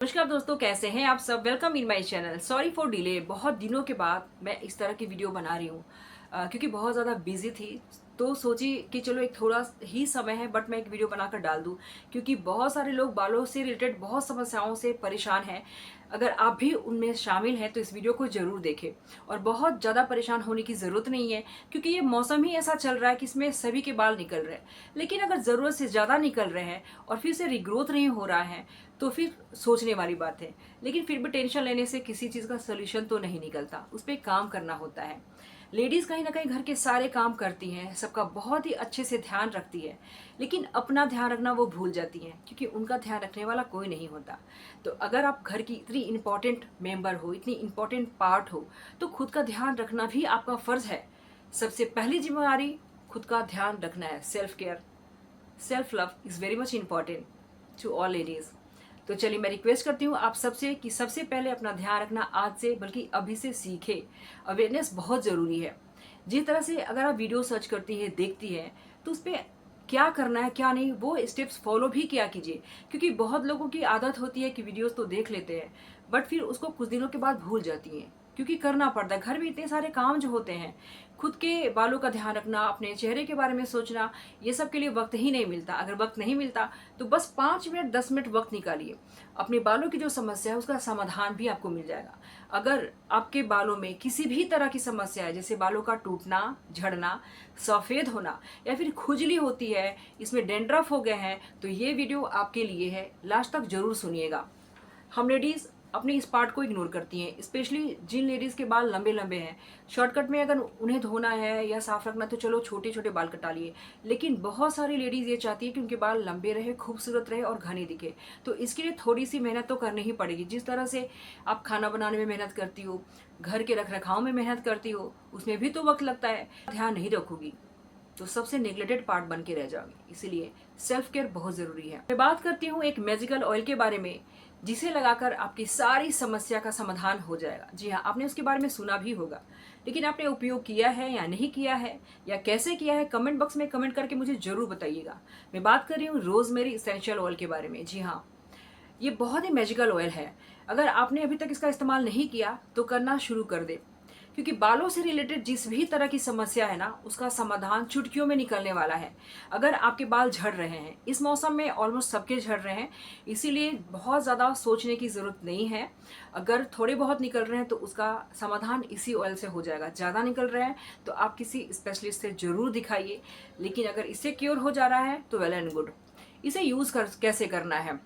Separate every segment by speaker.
Speaker 1: नमस्कार दोस्तों, कैसे हैं आप सब। Welcome in my channel. Sorry for delay. बहुत दिनों के बाद मैं इस तरह की वीडियो बना रही हूँ क्योंकि बहुत ज़्यादा बिजी थी। तो सोची कि चलो एक थोड़ा ही समय है बट मैं एक वीडियो बनाकर डाल दूँ, क्योंकि बहुत सारे लोग बालों से रिलेटेड बहुत समस्याओं से परेशान हैं। अगर आप भी उनमें शामिल हैं तो इस वीडियो को ज़रूर देखें। और बहुत ज़्यादा परेशान होने की ज़रूरत नहीं है, क्योंकि ये मौसम ही ऐसा चल रहा है कि इसमें सभी के बाल निकल रहे हैं। लेकिन अगर ज़रूरत से ज़्यादा निकल रहे हैं और फिर से रिग्रोथ नहीं हो रहा है तो फिर सोचने वाली बात है। लेकिन फिर भी टेंशन लेने से किसी चीज़ का सोल्यूशन तो नहीं निकलता, उस पर काम करना होता है। लेडीज़ कहीं ना कहीं घर के सारे काम करती हैं, सबका बहुत ही अच्छे से ध्यान रखती है, लेकिन अपना ध्यान रखना वो भूल जाती हैं, क्योंकि उनका ध्यान रखने वाला कोई नहीं होता। तो अगर आप घर की इतनी इंपॉर्टेंट मेंबर हो, इतनी इंपॉर्टेंट पार्ट हो, तो खुद का ध्यान रखना भी आपका फ़र्ज़ है। सबसे पहली जिम्मेदारी खुद का ध्यान रखना है। Self care, self love is very much important to all ladies. तो चलिए, मैं रिक्वेस्ट करती हूँ आप सबसे कि सबसे पहले अपना ध्यान रखना आज से बल्कि अभी से सीखे। अवेयरनेस बहुत ज़रूरी है। जिस तरह से अगर आप वीडियो सर्च करती है, देखती है, तो उस पर क्या करना है क्या नहीं वो स्टेप्स फॉलो भी किया कीजिए। क्योंकि बहुत लोगों की आदत होती है कि वीडियोस तो देख लेते हैं बट फिर उसको कुछ दिनों के बाद भूल जाती हैं, क्योंकि करना पड़ता है। घर में इतने सारे काम जो होते हैं, खुद के बालों का ध्यान रखना, अपने चेहरे के बारे में सोचना, ये सब के लिए वक्त ही नहीं मिलता। अगर वक्त नहीं मिलता तो बस 5 मिनट 10 मिनट वक्त निकालिए। अपने बालों की जो समस्या है उसका समाधान भी आपको मिल जाएगा। अगर आपके बालों में किसी भी तरह की समस्या है, जैसे बालों का टूटना, झड़ना, सफ़ेद होना या फिर खुजली होती है, इसमें डैंड्रफ हो गए हैं, तो ये वीडियो आपके लिए है। लास्ट तक जरूर सुनिएगा। हम लेडीज़ अपनी इस पार्ट को इग्नोर करती हैं, स्पेशली जिन लेडीज़ के बाल लंबे लंबे हैं। शॉर्टकट में अगर उन्हें धोना है या साफ रखना तो चलो छोटे छोटे बाल कटा लिए, लेकिन बहुत सारी लेडीज़ ये चाहती है कि उनके बाल लंबे रहे, खूबसूरत रहे और घने दिखे। तो इसके लिए थोड़ी सी मेहनत तो करनी ही पड़ेगी। जिस तरह से आप खाना बनाने में मेहनत करती हो, घर के रख रखाव में मेहनत करती हो, उसमें भी तो वक्त लगता है। ध्यान नहीं रखोगी तो सबसे नेग्लेक्टेड पार्ट बन के रह जाओगे। इसीलिए सेल्फ केयर बहुत ज़रूरी है। मैं बात करती हूँ एक मैजिकल ऑयल के बारे में, जिसे लगाकर आपकी सारी समस्या का समाधान हो जाएगा। जी हाँ, आपने उसके बारे में सुना भी होगा, लेकिन आपने उपयोग किया है या नहीं किया है या कैसे किया है, कमेंट बॉक्स में कमेंट करके मुझे ज़रूर बताइएगा। मैं बात कर रही हूँ रोज़मेरी इसेंशियल ऑयल के बारे में। जी हाँ, ये बहुत ही मैजिकल ऑयल है। अगर आपने अभी तक इसका इस्तेमाल नहीं किया तो करना शुरू कर दे, क्योंकि बालों से रिलेटेड जिस भी तरह की समस्या है ना, उसका समाधान चुटकियों में निकलने वाला है। अगर आपके बाल झड़ रहे हैं, इस मौसम में ऑलमोस्ट सबके झड़ रहे हैं, इसीलिए बहुत ज़्यादा सोचने की ज़रूरत नहीं है। अगर थोड़े बहुत निकल रहे हैं तो उसका समाधान इसी ऑयल से हो जाएगा। ज़्यादा निकल रहे हैं तो आप किसी स्पेशलिस्ट से ज़रूर दिखाइए। लेकिन अगर इससे क्योर हो जा रहा है तो वेल एंड गुड। इसे यूज़ कैसे करना है,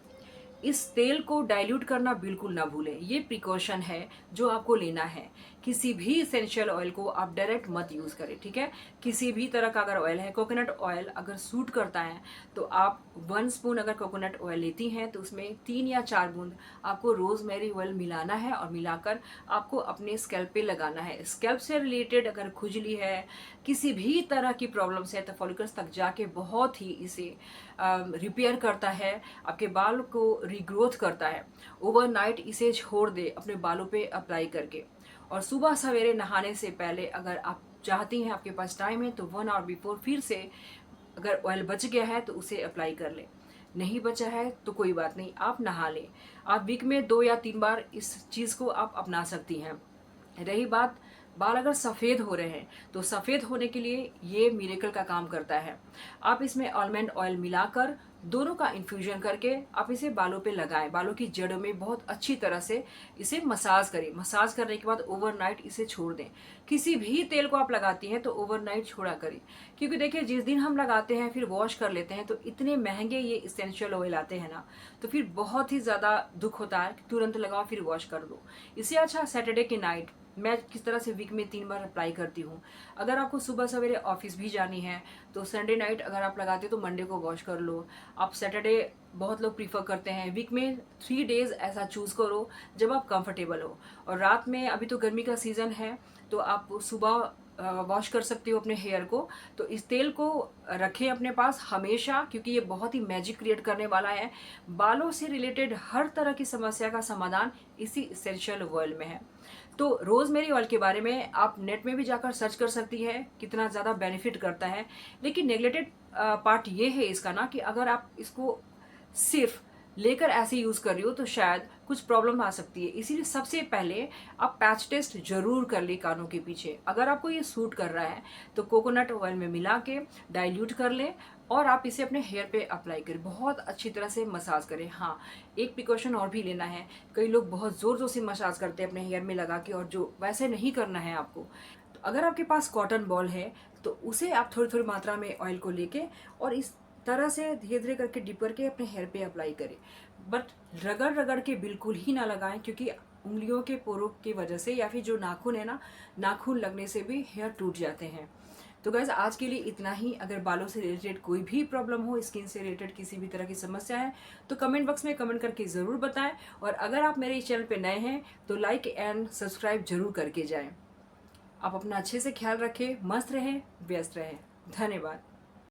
Speaker 1: इस तेल को डाइल्यूट करना बिल्कुल ना भूलें। ये प्रिकॉशन है जो आपको लेना है। किसी भी इसेंशियल ऑयल को आप डायरेक्ट मत यूज़ करें, ठीक है। किसी भी तरह का अगर ऑयल है, कोकोनट ऑयल अगर सूट करता है तो आप 1 स्पून अगर कोकोनट ऑयल लेती हैं तो उसमें 3 या 4 बूंद आपको रोज़मेरी ऑयल मिलाना है और मिलाकर आपको अपने स्कैल्प पे लगाना है। स्कैल्प से रिलेटेड अगर खुजली है, किसी भी तरह की प्रॉब्लम्स है, तो फॉलिकल्स तक जाके बहुत ही इसे रिपेयर करता है, आपके बाल को रीग्रोथ करता है। ओवरनाइट इसे छोड़ दे अपने बालों पे अप्लाई करके, और सुबह सवेरे नहाने से पहले अगर आप चाहती हैं, आपके पास टाइम है, तो 1 आवर बिफोर फिर से अगर ऑयल बच गया है तो उसे अप्लाई कर लें। नहीं बचा है तो कोई बात नहीं, आप नहा लें। आप वीक में 2 या 3 बार इस चीज़ को आप अपना सकती हैं। रही बात, बाल अगर सफ़ेद हो रहे हैं तो सफ़ेद होने के लिए ये मिरेकल का काम करता है। आप इसमें आलमंड ऑयल मिलाकर दोनों का इन्फ्यूजन करके आप इसे बालों पे लगाएं। बालों की जड़ों में बहुत अच्छी तरह से इसे मसाज करें। मसाज करने के बाद ओवरनाइट इसे छोड़ दें। किसी भी तेल को आप लगाती हैं तो ओवरनाइट छोड़ा करें, क्योंकि देखिए जिस दिन हम लगाते हैं फिर वॉश कर लेते हैं तो इतने महंगे ये इसेंशियल ऑयल आते हैं ना, तो फिर बहुत ही ज़्यादा दुख होता है कि तुरंत लगाओ फिर वॉश कर दो। इससे अच्छा सैटरडे की नाइट मैं किस तरह से वीक में 3 बार अप्लाई करती हूँ। अगर आपको सुबह सवेरे ऑफिस भी जानी है तो संडे नाइट अगर आप लगाते हो तो मंडे को वॉश कर लो। आप सैटरडे, बहुत लोग प्रीफर करते हैं, वीक में 3 डेज ऐसा चूज़ करो जब आप कंफर्टेबल हो। और रात में, अभी तो गर्मी का सीज़न है, तो आप सुबह वॉश कर सकते हो अपने हेयर को। तो इस तेल को रखें अपने पास हमेशा, क्योंकि ये बहुत ही मैजिक क्रिएट करने वाला है। बालों से रिलेटेड हर तरह की समस्या का समाधान इसी इसेंशियल ऑयल में है। तो रोज़मेरी ऑयल के बारे में आप नेट में भी जाकर सर्च कर सकती है, कितना ज़्यादा बेनिफिट करता है। लेकिन नेग्लेक्टेड पार्ट ये है इसका ना, कि अगर आप इसको सिर्फ लेकर ऐसे यूज़ कर रही हो तो शायद कुछ प्रॉब्लम आ सकती है। इसीलिए सबसे पहले आप पैच टेस्ट जरूर कर ले कानों के पीछे। अगर आपको ये सूट कर रहा है तो कोकोनट ऑयल में मिला के डाइल्यूट कर लें और आप इसे अपने हेयर पे अप्लाई करें, बहुत अच्छी तरह से मसाज करें। हाँ, एक प्रिकॉशन और भी लेना है, कई लोग बहुत ज़ोर ज़ोर से मसाज करते हैं अपने हेयर में लगा के, और जो वैसे नहीं करना है आपको। तो अगर आपके पास कॉटन बॉल है तो उसे आप थोड़ी थोड़ी मात्रा में ऑयल को लेके और इस तरह से धीरे धीरे करके डिप करके अपने हेयर पे अप्लाई करें। बट रगड़ रगड़ के बिल्कुल ही ना लगाएं, क्योंकि उंगलियों के पोरों की वजह से या फिर जो नाखून है ना, नाखून लगने से भी हेयर टूट जाते हैं। तो गाइज आज के लिए इतना ही। अगर बालों से रिलेटेड कोई भी प्रॉब्लम हो, स्किन से रिलेटेड किसी भी तरह की समस्या है, तो कमेंट बॉक्स में कमेंट करके ज़रूर बताएं। और अगर आप मेरे इस चैनल पे नए हैं तो लाइक एंड सब्सक्राइब जरूर करके जाएं। आप अपना अच्छे से ख्याल रखें, मस्त रहें, व्यस्त रहें। धन्यवाद।